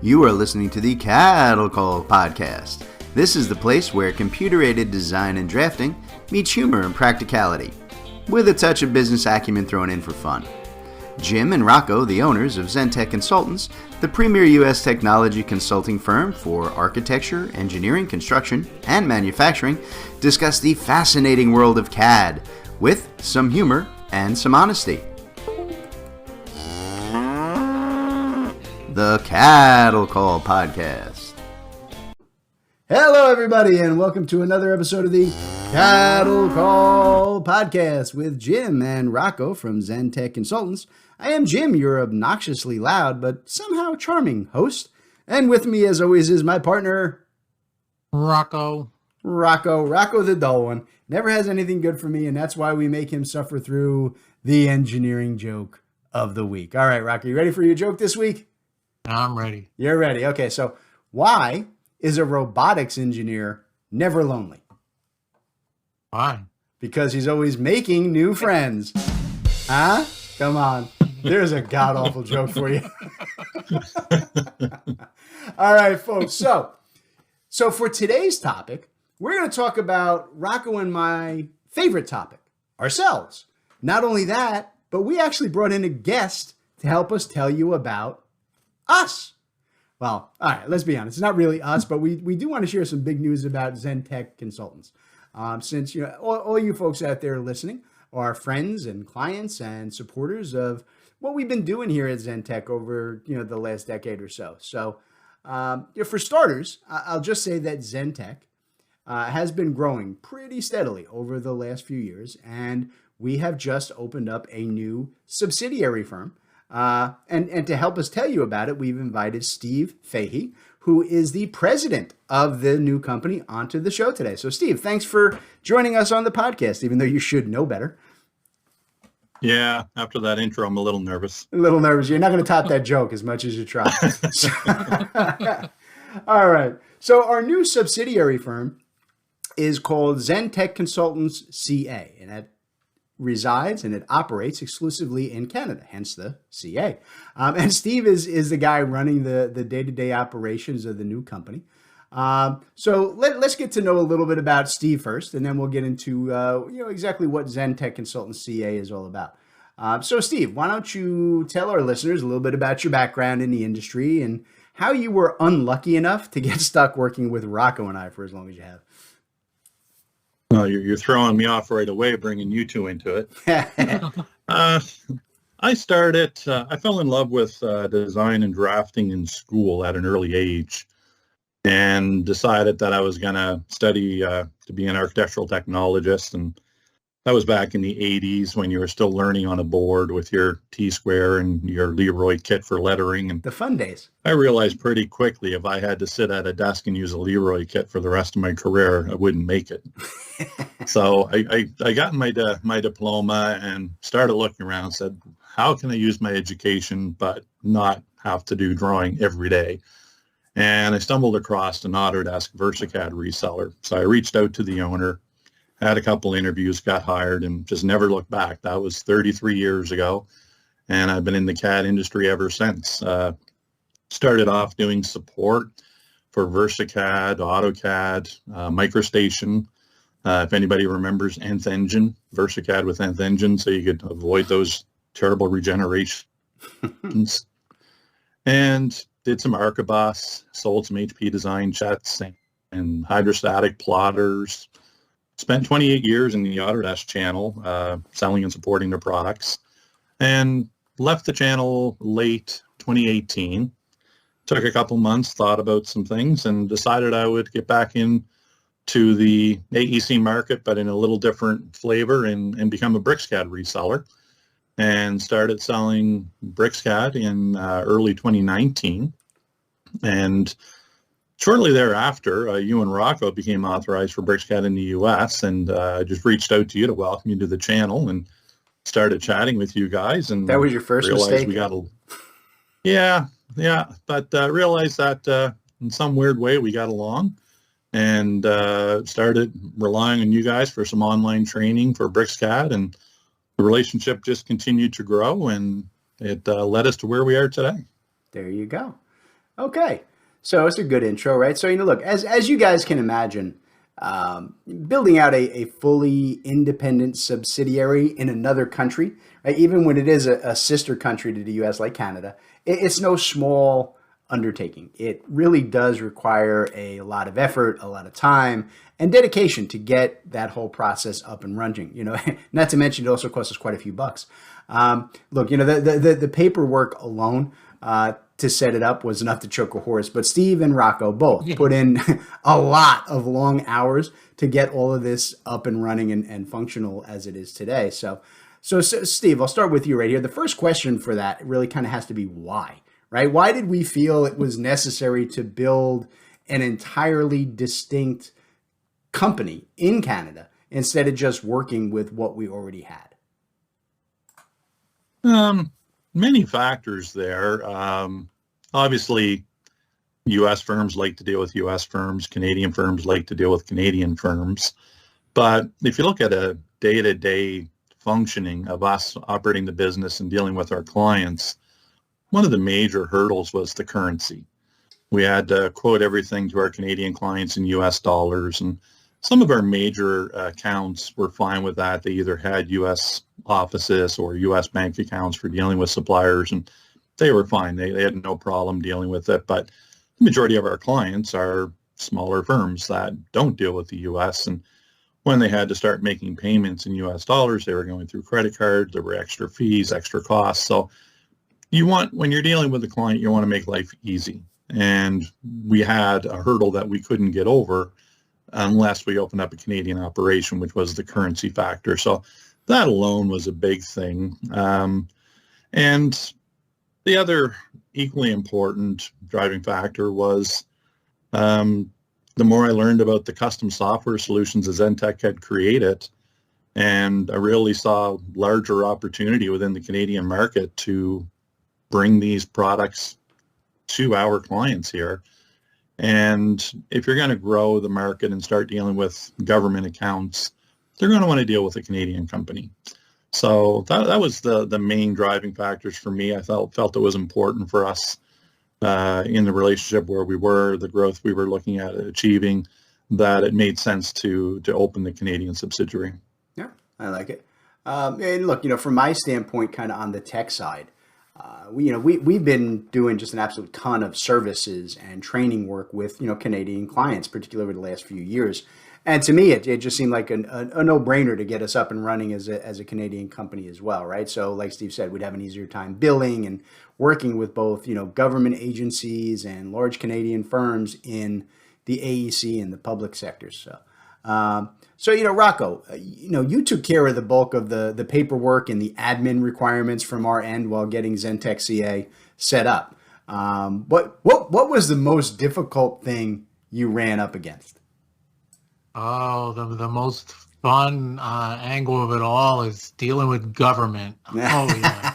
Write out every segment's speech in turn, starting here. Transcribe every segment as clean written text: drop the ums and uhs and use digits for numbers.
You are listening to the Cattle Call Podcast. This is the place where computer-aided design and drafting meets humor and practicality, with a touch of business acumen thrown in for fun. Jim and Rocco, the owners of ZenTek Consultants, the premier U.S. technology consulting firm for architecture, engineering, construction, and manufacturing, discuss the fascinating world of CAD with some humor and some honesty. The Cattle Call Podcast. Hello, everybody, and welcome to another episode of the Cattle Call Podcast with Jim and Rocco from ZenTek Consultants. I am Jim, your obnoxiously loud but somehow charming host, and with me, as always, is my partner, Rocco the dull one. Never has anything good for me, and that's why we make him suffer through the engineering joke of the week. All right, Rocco, you ready for your joke this week? I'm ready. You're ready. Okay, so why is a robotics engineer never lonely? Why? Because he's always making new friends. Huh? Come on. There's a god-awful joke for you. All right, folks. So for today's topic, we're going to talk about Rocco and my favorite topic, ourselves. Not only that, but we actually brought in a guest to help us tell you about us. Well, all right, let's be honest. It's not really us, but we do want to share some big news about ZenTek Consultants. Since all you folks out there listening are friends and clients and supporters of what we've been doing here at ZenTek over the last decade or so. So for starters, I'll just say that ZenTek has been growing pretty steadily over the last few years, and we have just opened up a new subsidiary firm. And to help us tell you about it, we've invited Steve Fahie, who is the president of the new company, onto the show today. So, Steve, thanks for joining us on the podcast, even though you should know better. Yeah, after that intro, I'm a little nervous. A little nervous. You're not going to top that joke as much as you try. All right. So our new subsidiary firm is called ZenTek Consultants CA, and that resides and it operates exclusively in Canada, hence the CA. And Steve is the guy running the day-to-day operations of the new company. So let's get to know a little bit about Steve first, and then we'll get into exactly what ZenTek Consultants CA is all about. So Steve, why don't you tell our listeners a little bit about your background in the industry and how you were unlucky enough to get stuck working with Rocco and I for as long as you have. Well, you're throwing me off right away, bringing you two into it. I fell in love with design and drafting in school at an early age and decided that I was going to study to be an architectural technologist. And that was back in the 80s when you were still learning on a board with your T-square and your Leroy kit for lettering. And the fun days. I realized pretty quickly if I had to sit at a desk and use a Leroy kit for the rest of my career, I wouldn't make it. So I got my diploma and started looking around and said, how can I use my education but not have to do drawing every day? And I stumbled across an Autodesk VersaCAD reseller. So I reached out to the owner, had a couple interviews, got hired, and just never looked back. That was 33 years ago, and I've been in the CAD industry ever since. Started off doing support for VersaCAD, AutoCAD, MicroStation. If anybody remembers Nth Engine, VersaCAD with Nth Engine, so you could avoid those terrible regenerations. And did some Archibus, sold some HP design jets and hydrostatic plotters. Spent 28 years in the Autodesk channel, selling and supporting their products, and left the channel late 2018. Took a couple months, thought about some things, and decided I would get back into the AEC market, but in a little different flavor, and become a BricsCAD reseller. And started selling BricsCAD in early 2019. And shortly thereafter, you and Rocco became authorized for BricsCAD in the U.S., and I just reached out to you to welcome you to the channel and started chatting with you guys. And that was your first mistake? But realized that in some weird way we got along and started relying on you guys for some online training for BricsCAD, and the relationship just continued to grow, and it led us to where we are today. There you go. Okay. So it's a good intro, right? So, look, as you guys can imagine, building out a fully independent subsidiary in another country, right, even when it is a sister country to the US like Canada, it's no small undertaking. It really does require a lot of effort, a lot of time, and dedication to get that whole process up and running. Not to mention it also costs us quite a few bucks. Look, the paperwork alone to set it up was enough to choke a horse. But Steve and Rocco both put in a lot of long hours to get all of this up and running and functional as it is today. So, Steve, I'll start with you right here. The first question for that really kind of has to be why, right? Why did we feel it was necessary to build an entirely distinct company in Canada instead of just working with what we already had? Many factors there. Obviously, U.S. firms like to deal with U.S. firms. Canadian firms like to deal with Canadian firms. But if you look at a day-to-day functioning of us operating the business and dealing with our clients, one of the major hurdles was the currency. We had to quote everything to our Canadian clients in U.S. dollars, and some of our major accounts were fine with that. They either had U.S. offices or U.S. bank accounts for dealing with suppliers, and they were fine. They had no problem dealing with it. But the majority of our clients are smaller firms that don't deal with the U.S. And when they had to start making payments in U.S. dollars, they were going through credit cards. There were extra fees, extra costs. So when you're dealing with a client, you want to make life easy. And we had a hurdle that we couldn't get over unless we opened up a Canadian operation, which was the currency factor. So that alone was a big thing. And the other equally important driving factor was the more I learned about the custom software solutions that ZenTek had created, and I really saw larger opportunity within the Canadian market to bring these products to our clients here. And if you're going to grow the market and start dealing with government accounts, they're going to want to deal with a Canadian company. So that was the main driving factors for me. I felt it was important for us in the relationship where we were, the growth we were looking at achieving, that it made sense to open the Canadian subsidiary. Yeah, I like it. And look, from my standpoint, kind of on the tech side, we've been doing just an absolute ton of services and training work with, Canadian clients, particularly over the last few years. And to me, it just seemed like a no-brainer to get us up and running as a Canadian company as well, right? So like Steve said, we'd have an easier time billing and working with both, government agencies and large Canadian firms in the AEC and the public sector. So, Rocco, you took care of the bulk of the paperwork and the admin requirements from our end while getting ZenTek CA set up. What was the most difficult thing you ran up against? Oh, the most fun angle of it all is dealing with government. Oh, yeah.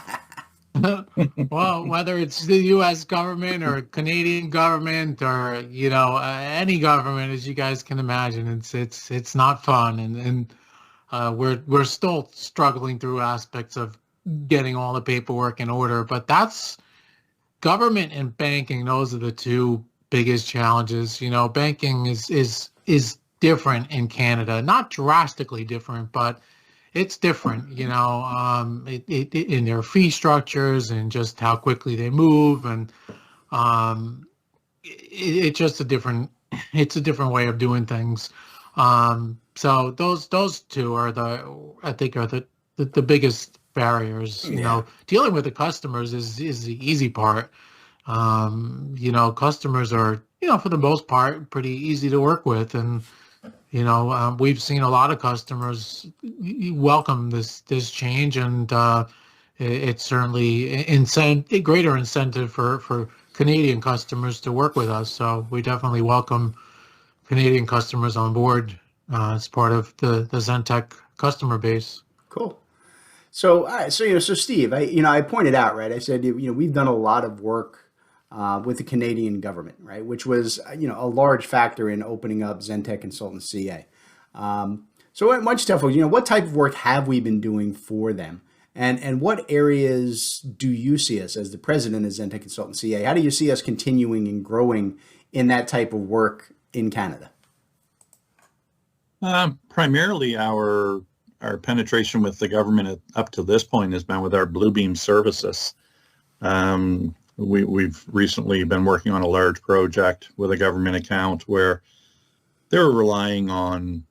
Well, whether it's the U.S. government or Canadian government or any government, as you guys can imagine, it's not fun, and we're still struggling through aspects of getting all the paperwork in order. But that's government and banking; those are the two biggest challenges. Banking is different in Canada, not drastically different, but it's different, in their fee structures and just how quickly they move, and it's just a different way of doing things. So those two are the biggest barriers. Dealing with the customers is the easy part. Customers are for the most part pretty easy to work with, and we've seen a lot of customers welcome this change, and it's certainly a greater incentive for Canadian customers to work with us. So we definitely welcome Canadian customers on board as part of the ZenTek customer base. Cool. So, all right. So, Steve, I pointed out, right, I said, we've done a lot of work with the Canadian government, right, which was, a large factor in opening up ZenTek Consultants CA. So why don't you tell folks, what type of work have we been doing for them? And what areas do you see us as the president of ZenTek Consultants CA? How do you see us continuing and growing in that type of work in Canada? Primarily our penetration with the government up to this point has been with our Bluebeam services. We've recently been working on a large project with a government account where they were relying on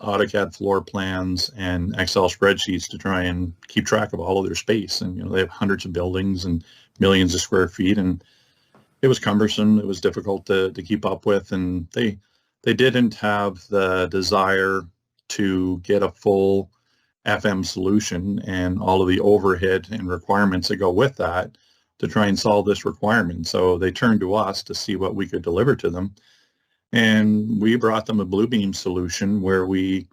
AutoCAD floor plans and Excel spreadsheets to try and keep track of all of their space. And, they have hundreds of buildings and millions of square feet, and it was cumbersome. It was difficult to keep up with, and they didn't have the desire to get a full FM solution and all of the overhead and requirements that go with that to try and solve this requirement. So they turned to us to see what we could deliver to them. And we brought them a Bluebeam solution where we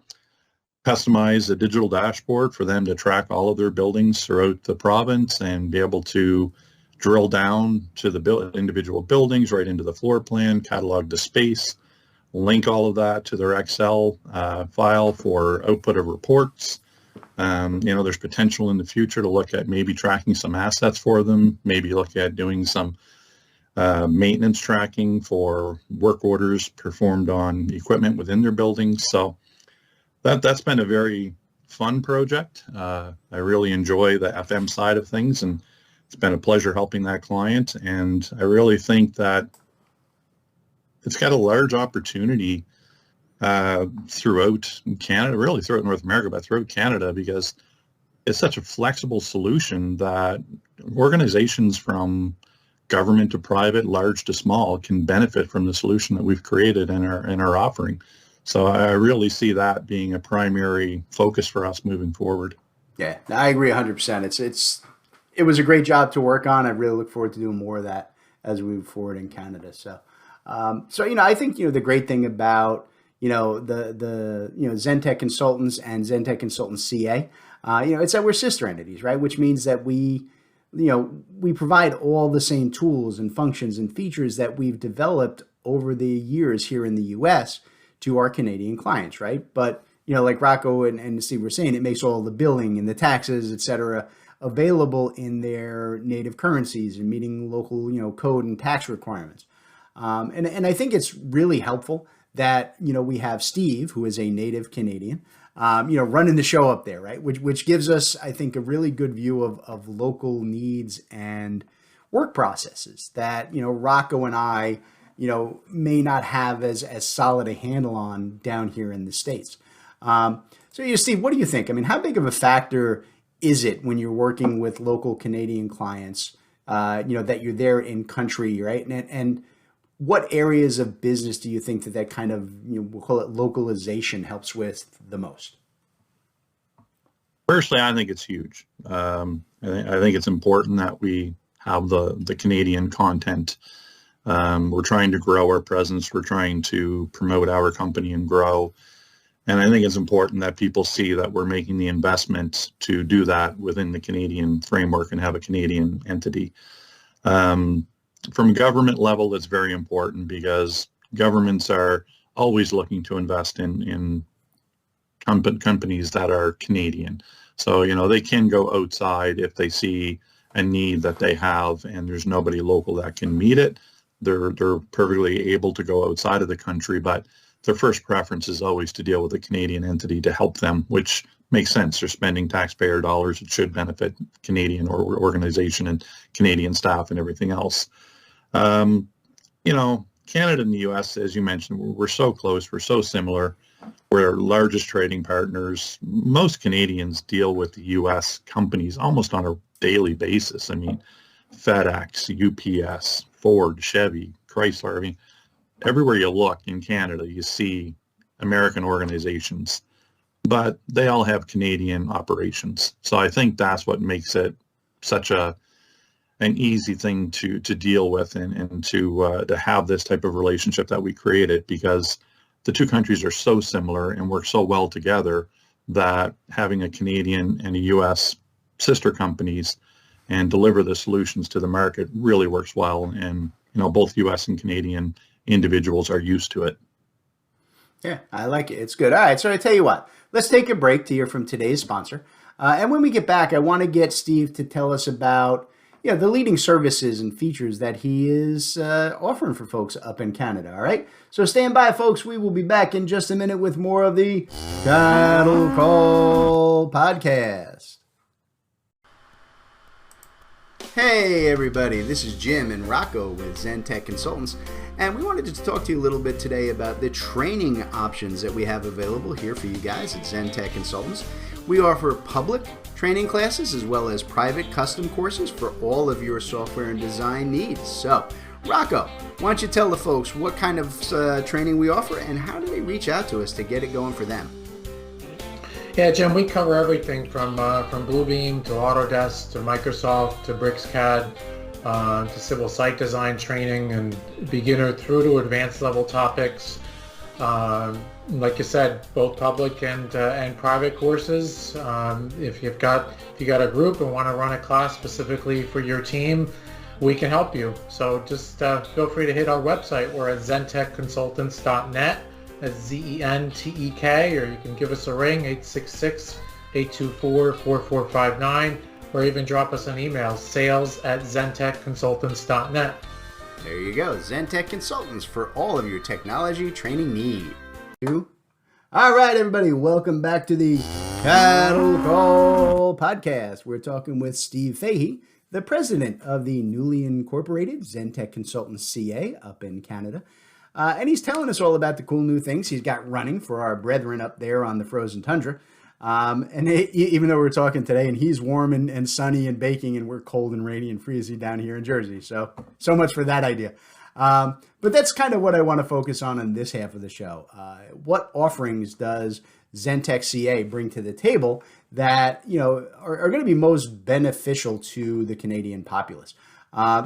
customized a digital dashboard for them to track all of their buildings throughout the province and be able to drill down to the individual buildings, right into the floor plan, catalog the space, link all of that to their Excel file for output of reports. There's potential in the future to look at maybe tracking some assets for them, maybe look at doing some maintenance tracking for work orders performed on equipment within their buildings. So that's been a very fun project. I really enjoy the FM side of things, and it's been a pleasure helping that client. And I really think that it's got a large opportunity throughout Canada, really throughout North America, but throughout Canada, because it's such a flexible solution that organizations from government to private, large to small, can benefit from the solution that we've created in our offering. So I really see that being a primary focus for us moving forward. Yeah, I agree 100%. It was a great job to work on. I really look forward to doing more of that as we move forward in Canada. So, I think the great thing about the ZenTek Consultants and ZenTek Consultants CA, it's that we're sister entities, right? Which means that we provide all the same tools and functions and features that we've developed over the years here in the U.S. to our Canadian clients, right? But like Rocco and Steve were saying, it makes all the billing and the taxes, et cetera, available in their native currencies and meeting local code and tax requirements. And I think it's really helpful that we have Steve, who is a native Canadian, running the show up there, right? Which gives us, I think, a really good view of local needs and work processes that Rocco and I may not have as solid a handle on down here in the States. So Steve, what do you think? I mean, how big of a factor is it when you're working with local Canadian clients? That you're there in country, right? And what areas of business do you think that kind of, we'll call it localization, helps with the most? Personally, I think it's huge. I think it's important that we have the Canadian content. We're trying to grow our presence. We're trying to promote our company and grow. And I think it's important that people see that we're making the investment to do that within the Canadian framework and have a Canadian entity. From a government level, it's very important because governments are always looking to invest in companies that are Canadian. So, they can go outside if they see a need that they have and there's nobody local that can meet it. They're perfectly able to go outside of the country, but their first preference is always to deal with a Canadian entity to help them, which makes sense. They're spending taxpayer dollars. It should benefit Canadian organization and Canadian staff and everything else. Canada and the U.S., as you mentioned, we're so close. We're so similar. We're our largest trading partners. Most Canadians deal with the U.S. companies almost on a daily basis. I mean, FedEx, UPS, Ford, Chevy, Chrysler. I mean, everywhere you look in Canada, you see American organizations, but they all have Canadian operations. So I think that's what makes it such an easy thing to deal with and to have this type of relationship that we created, because the two countries are so similar and work so well together that having a Canadian and a U.S. sister companies and deliver the solutions to the market really works well. And, both U.S. and Canadian individuals are used to it. Yeah, I like it. It's good. All right. So I tell you what, let's take a break to hear from today's sponsor. And when we get back, I want to get Steve to tell us about the leading services and features that he is offering for folks up in Canada. All right. So stand by, folks. We will be back in just a minute with more of the Cattle Call Podcast. Hey everybody, this is Jim and Rocco with ZenTek Consultants, and we wanted to talk to you a little bit today about the training options that we have available here for you guys at ZenTek Consultants. We offer public training classes as well as private custom courses for all of your software and design needs. So, Rocco, why don't you tell the folks what kind of training we offer and how do they reach out to us to get it going for them? Yeah, Jim, we cover everything from Bluebeam to Autodesk to Microsoft to BricsCAD to civil site design training and beginner through to advanced level topics. Like you said, both public and private courses. If you got a group and want to run a class specifically for your team, we can help you. So just feel free to hit our website. We're at ZenTekConsultants.net. That's ZenTek, or you can give us a ring, 866-824-4459, or even drop us an email, sales@ZenTekConsultants.net. There you go, ZenTek Consultants for all of your technology training needs. All right, everybody, welcome back to the Cattle Call Podcast. We're talking with Steve Fahie, the president of the newly incorporated ZenTek Consultants CA up in Canada. And he's telling us all about the cool new things he's got running for our brethren up there on the frozen tundra. Even though we're talking today and he's warm and sunny and baking and we're cold and rainy and freezing down here in Jersey. So much for that idea. But that's kind of what I want to focus on in this half of the show. What offerings does ZenTek CA bring to the table that, are going to be most beneficial to the Canadian populace?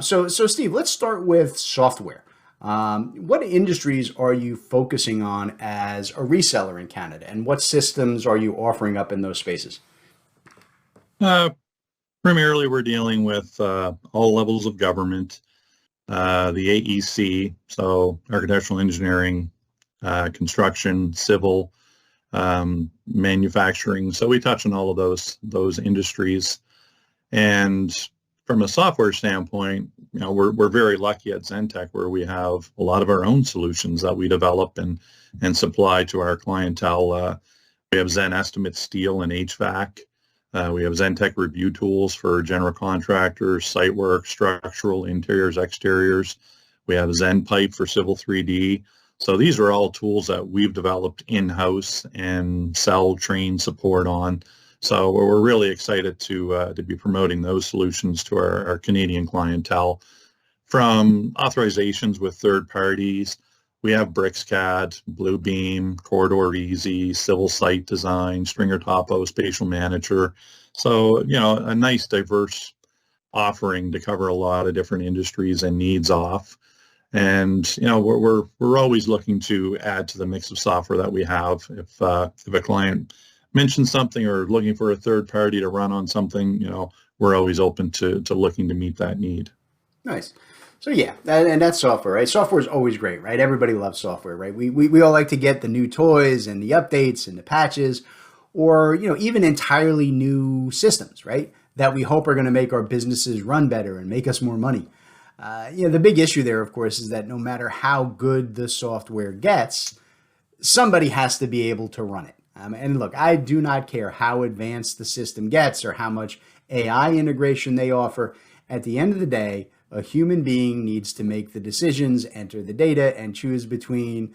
So Steve, let's start with software. What industries are you focusing on as a reseller in Canada, and what systems are you offering up in those spaces? Primarily, we're dealing with all levels of government, the AEC, so architectural engineering, construction, civil, manufacturing. So we touch on all of those industries. And from a software standpoint, we're very lucky at ZenTek where we have a lot of our own solutions that we develop and supply to our clientele. We have Zen Estimate Steel and HVAC. We have ZenTek Review Tools for general contractors, site work, structural, interiors, exteriors. We have Zen Pipe for Civil 3D. So these are all tools that we've developed in-house and sell, train, support on. So we're really excited to be promoting those solutions to our Canadian clientele. From authorizations with third parties, we have BricsCAD, Bluebeam, Corridor Easy, Civil Site Design, Stringer Topo, Spatial Manager. So, a nice diverse offering to cover a lot of different industries and needs off. And, we're always looking to add to the mix of software that we have. If a client mention something or looking for a third party to run on something, we're always open to looking to meet that need. Nice. So yeah, and that's software, right? Software is always great, right? Everybody loves software, right? We all like to get the new toys and the updates and the patches, or even entirely new systems, right? That we hope are going to make our businesses run better and make us more money. The big issue there, of course, is that no matter how good the software gets, somebody has to be able to run it. And look, I do not care how advanced the system gets or how much AI integration they offer. At the end of the day, a human being needs to make the decisions, enter the data, and choose between,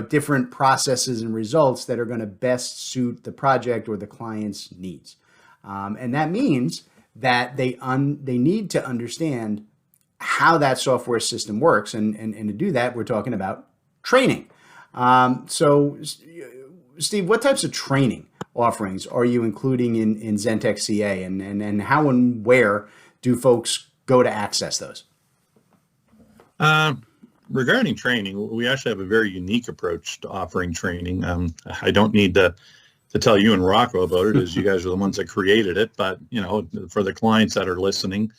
different processes and results that are going to best suit the project or the client's needs. And that means that they need to understand how that software system works. And to do that, we're talking about training. So Steve, what types of training offerings are you including in ZenTek CA, and how and where do folks go to access those? Regarding training, we actually have a very unique approach to offering training. I don't need to tell you and Rocco about it, as you guys are the ones that created it, but for the clients that are listening,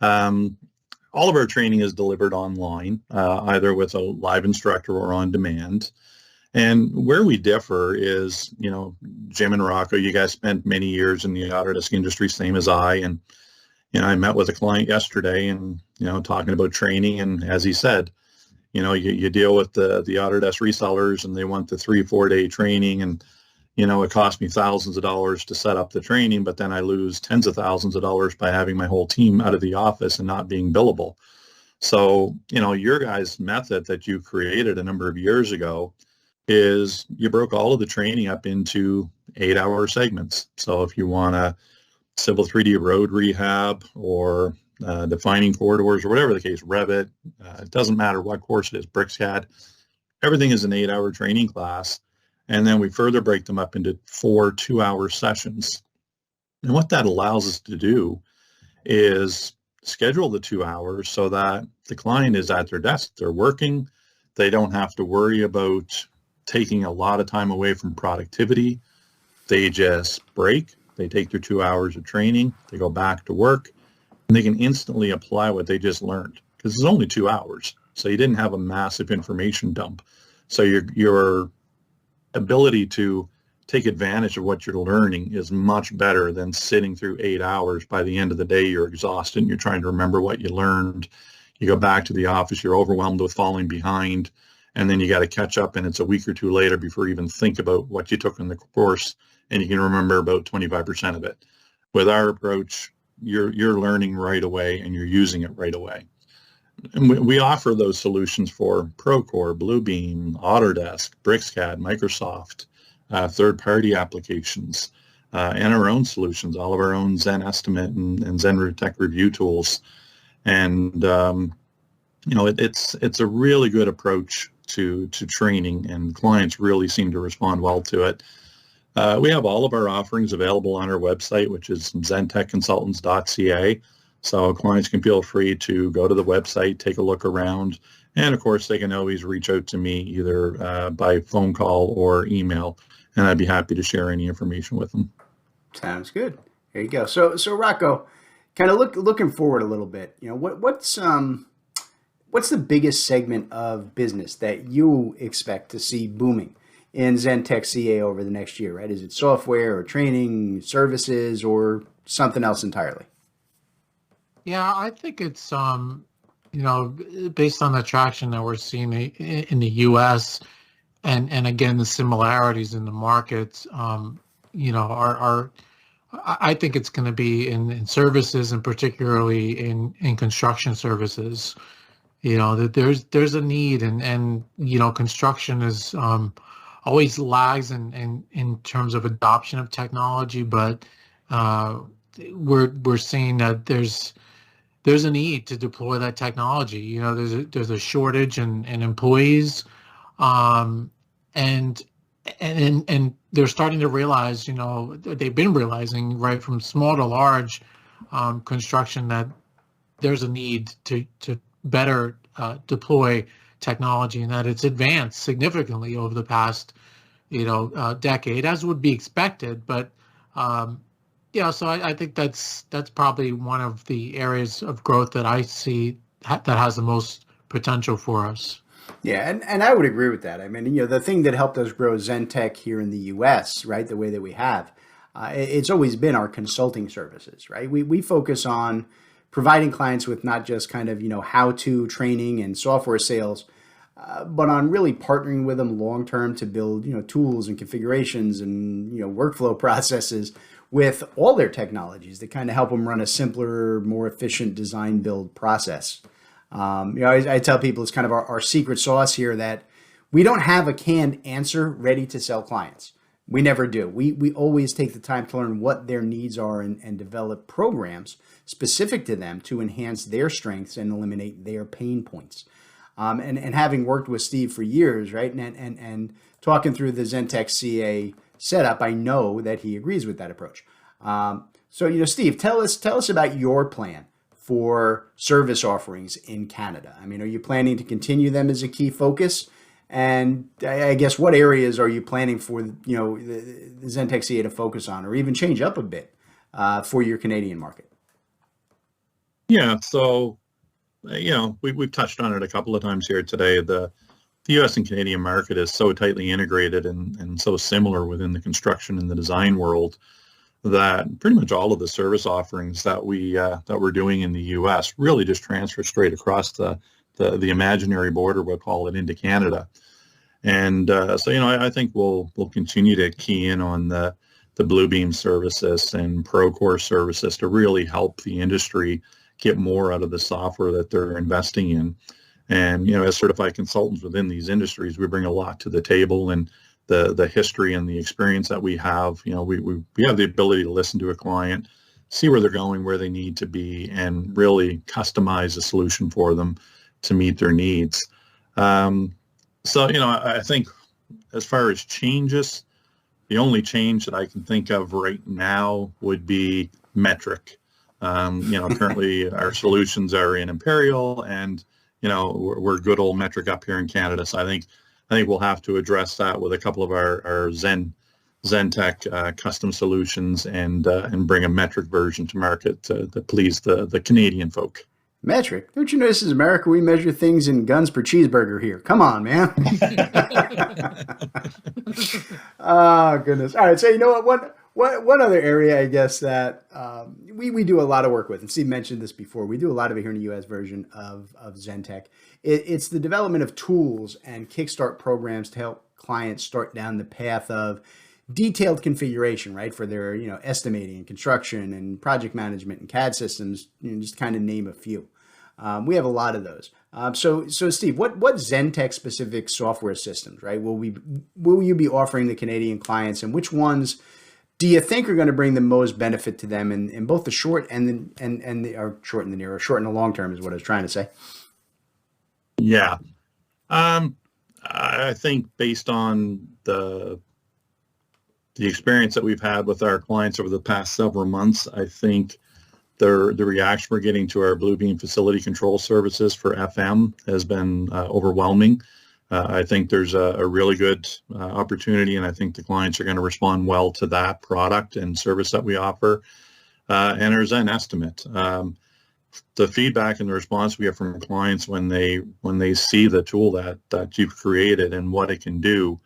all of our training is delivered online, either with a live instructor or on demand. And where we differ is, Jim and Rocco, you guys spent many years in the Autodesk industry, same as I. And, I met with a client yesterday and, talking about training. And as he said, you deal with the Autodesk resellers and they want the 3-4 day training. And, it cost me thousands of dollars to set up the training, but then I lose tens of thousands of dollars by having my whole team out of the office and not being billable. So, your guys' method that you created a number of years ago is you broke all of the training up into 8-hour segments. So if you want a civil 3D road rehab or defining corridors or whatever the case, Revit, it doesn't matter what course it is, BricsCAD, everything is an 8-hour training class. And then we further break them up into 4 2-hour sessions. And what that allows us to do is schedule the 2 hours so that the client is at their desk, they're working, they don't have to worry about taking a lot of time away from productivity. They just break, they take their 2 hours of training, they go back to work, and they can instantly apply what they just learned because it's only 2 hours. So you didn't have a massive information dump. So your ability to take advantage of what you're learning is much better than sitting through 8 hours. By the end of the day, you're exhausted and you're trying to remember what you learned. You go back to the office, you're overwhelmed with falling behind, and then you got to catch up, and it's a week or two later before you even think about what you took in the course, and you can remember about 25% of it. With our approach, you're learning right away and you're using it right away. And we offer those solutions for Procore, Bluebeam, Autodesk, BricsCAD, Microsoft, third-party applications, and our own solutions, all of our own Zen Estimate and ZenTek review tools. And, it's a really good approach to training, and clients really seem to respond well to it. We have all of our offerings available on our website, which is ZenTek Consultants CA. So clients can feel free to go to the website, take a look around, and of course they can always reach out to me either by phone call or email, and I'd be happy to share any information with them. Sounds good. There you go. So Rocco, kind of looking forward a little bit. What's the biggest segment of business that you expect to see booming in ZenTek CA over the next year? Right? Is it software or training, services, or something else entirely? Yeah, I think it's, based on the traction that we're seeing in the U.S. and again, the similarities in the markets, I think it's going to be in services and particularly in construction services. That there's a need and construction is always lags in terms of adoption of technology, but we're seeing that there's a need to deploy that technology. There's a shortage in employees, and they're starting to realize, they've been realizing right from small to large construction that there's a need to better deploy technology, and that it's advanced significantly over the past decade, as would be expected. But so I think that's probably one of the areas of growth that I see that has the most potential for us. Yeah, and I would agree with that. I mean, the thing that helped us grow ZenTek here in the U.S., right, the way that we have, it's always been our consulting services, right? We focus on providing clients with not just kind of, how-to training and software sales, but on really partnering with them long-term to build, tools and configurations and, workflow processes with all their technologies that kind of help them run a simpler, more efficient design build process. I tell people it's kind of our secret sauce here that we don't have a canned answer ready to sell clients. We never do. We always take the time to learn what their needs are and develop programs specific to them to enhance their strengths and eliminate their pain points. And having worked with Steve for years, right, and talking through the ZenTek CA setup, I know that he agrees with that approach. So, Steve, tell us about your plan for service offerings in Canada. I mean, are you planning to continue them as a key focus? And I guess what areas are you planning for, the ZenTek CA to focus on, or even change up a bit for your Canadian market? Yeah, so, we've touched on it a couple of times here today. The the U.S. and Canadian market is so tightly integrated and so similar within the construction and the design world that pretty much all of the service offerings that we're doing in the U.S. really just transfer straight across the imaginary border, we'll call it, into Canada. And so, I think we'll continue to key in on the Bluebeam services and Procore services to really help the industry get more out of the software that they're investing in. And, as certified consultants within these industries, we bring a lot to the table, and the history and the experience that we have, we have the ability to listen to a client, see where they're going, where they need to be, and really customize a solution for them to meet their needs. So, I think as far as changes, the only change that I can think of right now would be metric. Currently our solutions are in Imperial, and, we're good old metric up here in Canada. So I think we'll have to address that with a couple of our ZenTek custom solutions and bring a metric version to market to please the Canadian folk. Metric? Don't you know this is America? We measure things in guns per cheeseburger here. Come on, man. Oh, goodness. All right. So, one other area, I guess, that we do a lot of work with, and Steve mentioned this before, we do a lot of it here in the U.S. version of ZenTek. It's the development of tools and kickstart programs to help clients start down the path of detailed configuration, right, for their, estimating and construction and project management and CAD systems, just kind of name a few. We have a lot of those. So Steve, what ZenTek specific software systems, right, will you be offering the Canadian clients, and which ones do you think are going to bring the most benefit to them in both the short and short and the near, or short and the long term is what I was trying to say? Yeah. I think based on the experience that we've had with our clients over the past several months, I think the reaction we're getting to our Bluebeam facility control services for FM has been overwhelming. I think there's a really good opportunity, and I think the clients are going to respond well to that product and service that we offer. And our Zen Estimate. The feedback and the response we have from clients when they see the tool that you've created and what it can do,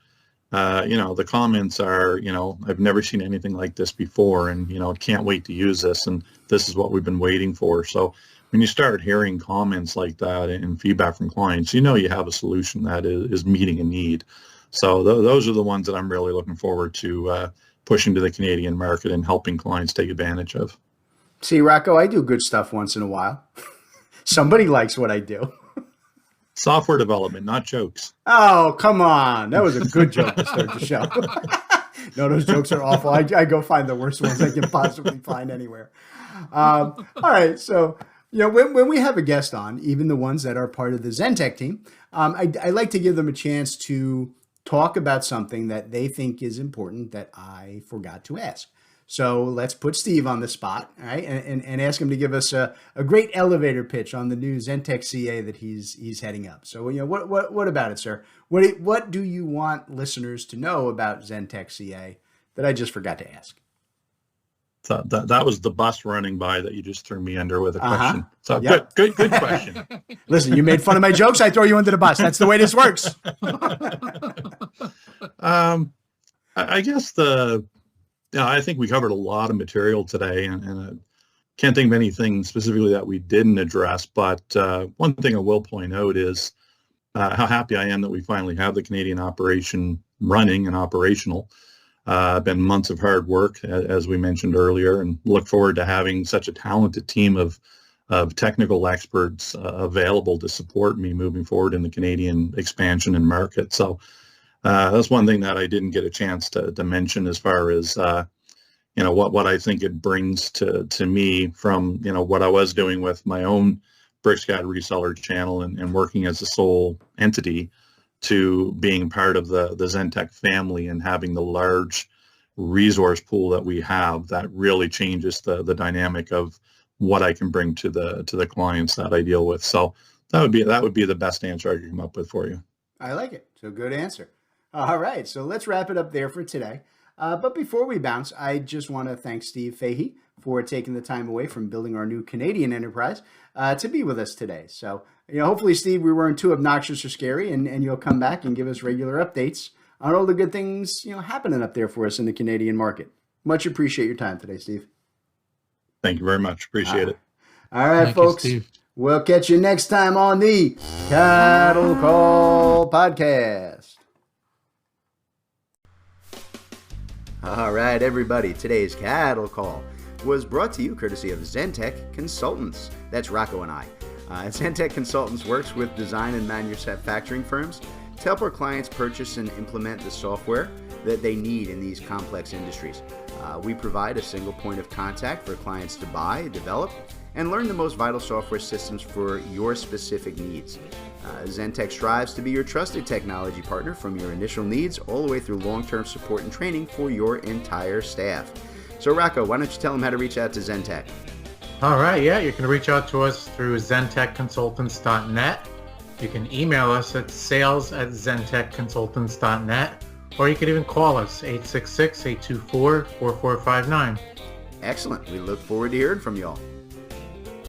the comments are, I've never seen anything like this before, and, can't wait to use this, and this is what we've been waiting for. So when you start hearing comments like that and feedback from clients, you have a solution that is meeting a need. So those are the ones that I'm really looking forward to pushing to the Canadian market and helping clients take advantage of. See, Rocco, I do good stuff once in a while. Somebody likes what I do. Software development, not jokes. Oh, come on. That was a good joke to start the show. No, those jokes are awful. I go find the worst ones I can possibly find anywhere. All right. So, when we have a guest on, even the ones that are part of the ZenTek team, I like to give them a chance to talk about something that they think is important that I forgot to ask. So let's put Steve on the spot, all right, and ask him to give us a great elevator pitch on the new ZenTek CA that he's heading up. So, what about it, sir? What do you want listeners to know about ZenTek CA that I just forgot to ask? So that was the bus running by that you just threw me under with a question. So yep. Good question. Listen, you made fun of my jokes. I throw you under the bus. That's the way this works. I guess I think we covered a lot of material today, and I can't think of anything specifically that we didn't address. But one thing I will point out is how happy I am that we finally have the Canadian operation running and operational. Been months of hard work, as we mentioned earlier, and look forward to having such a talented team of technical experts available to support me moving forward in the Canadian expansion and market. So that's one thing that I didn't get a chance to mention as far as what I think it brings to me from what I was doing with my own BricsCAD reseller channel and working as a sole entity, to being part of the ZenTek family and having the large resource pool that we have. That really changes the dynamic of what I can bring to the clients that I deal with. So that would be the best answer I could come up with for you. I like it. So good answer. All right, so let's wrap it up there for today. But before we bounce, I just want to thank Steve Fahie for taking the time away from building our new Canadian enterprise to be with us today. So, hopefully, Steve, we weren't too obnoxious or scary, and you'll come back and give us regular updates on all the good things, happening up there for us in the Canadian market. Much appreciate your time today, Steve. Thank you very much. Appreciate it. All right, Thank folks. you, Steve. We'll catch you next time on the Cattle Call Podcast. All right, everybody. Today's Cattle Call was brought to you courtesy of ZenTek Consultants. That's Rocco and I. ZenTek Consultants works with design and manufacturing firms to help our clients purchase and implement the software that they need in these complex industries. We provide a single point of contact for clients to buy, develop, and learn the most vital software systems for your specific needs. ZenTek strives to be your trusted technology partner from your initial needs all the way through long-term support and training for your entire staff. So Rocco, why don't you tell them how to reach out to ZenTek? All right, yeah, you can reach out to us through ZenTekConsultants.net. You can email us at sales@ZenTekConsultants.net, or you can even call us 866-824-4459. Excellent. We look forward to hearing from you all.